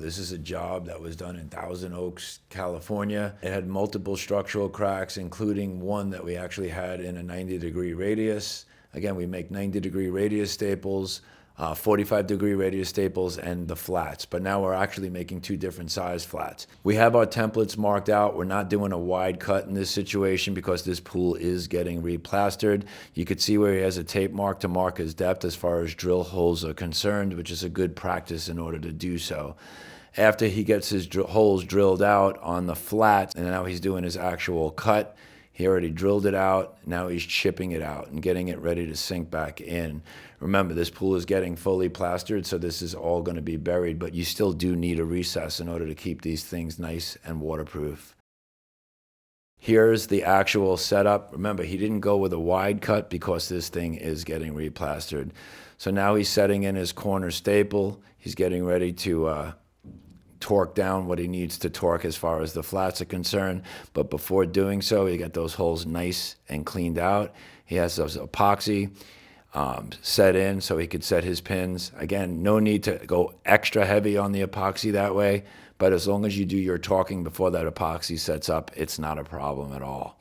This is a job that was done in Thousand Oaks, California. It had multiple structural cracks, including one that we actually had in a 90-degree radius. Again, we make 90-degree radius staples, 45-degree radius staples, and the flats. But now we're actually making two different size flats. We have our templates marked out. We're not doing a wide cut in this situation because this pool is getting replastered. You could see where he has a tape mark to mark his depth as far as drill holes are concerned, which is a good practice in order to do so. After he gets his holes drilled out on the flat, and now he's doing his actual cut, he already drilled it out. Now he's chipping it out and getting it ready to sink back in. Remember, this pool is getting fully plastered, so this is all going to be buried, but you still do need a recess in order to keep these things nice and waterproof. Here's the actual setup. Remember, he didn't go with a wide cut because this thing is getting replastered. So now he's setting in his corner staple. He's getting ready to torque down what he needs to torque as far as the flats are concerned. But before doing so, he got those holes nice and cleaned out. He has those epoxy set in so he could set his pins. Again, no need to go extra heavy on the epoxy that way, but as long as you do your torquing before that epoxy sets up, it's not a problem at all.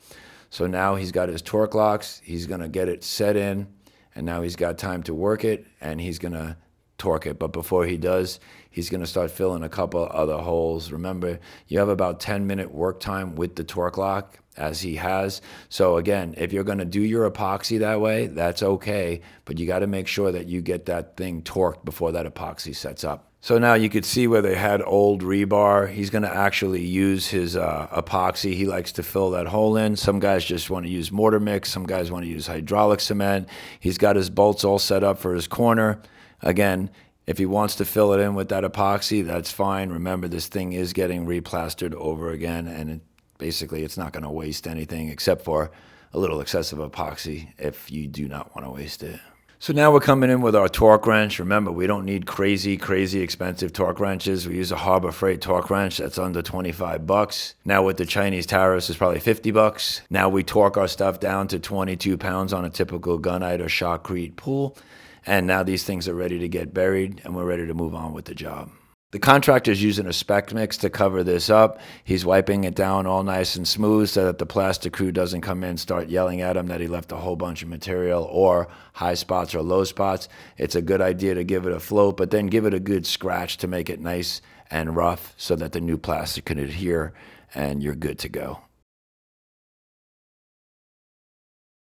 So now he's got his torque locks. He's going to get it set in, and now he's got time to work it, and he's going to torque it. But before he does, he's going to start filling a couple other holes. Remember, you have about 10-minute work time with the torque lock, as he has. So again, if you're going to do your epoxy that way, that's okay, but you got to make sure that you get that thing torqued before that epoxy sets up. So now you could see where they had old rebar. He's going to actually use his epoxy. He likes to fill that hole in. Some guys just want to use mortar mix. Some guys want to use hydraulic cement. He's got his bolts all set up for his corner. Again, if he wants to fill it in with that epoxy, that's fine. Remember, this thing is getting replastered over again, and basically it's not going to waste anything except for a little excessive epoxy if you do not want to waste it. So now we're coming in with our torque wrench. Remember, we don't need crazy expensive torque wrenches. We use a Harbor Freight torque wrench that's under 25 bucks. Now with the Chinese tariffs, it's probably 50 bucks. Now we torque our stuff down to 22 pounds on a typical gunite or shotcrete pool. And now these things are ready to get buried, and we're ready to move on with the job. The contractor's using a spec mix to cover this up. He's wiping it down all nice and smooth so that the plastic crew doesn't come in and start yelling at him that he left a whole bunch of material or high spots or low spots. It's a good idea to give it a float, but then give it a good scratch to make it nice and rough so that the new plastic can adhere and you're good to go.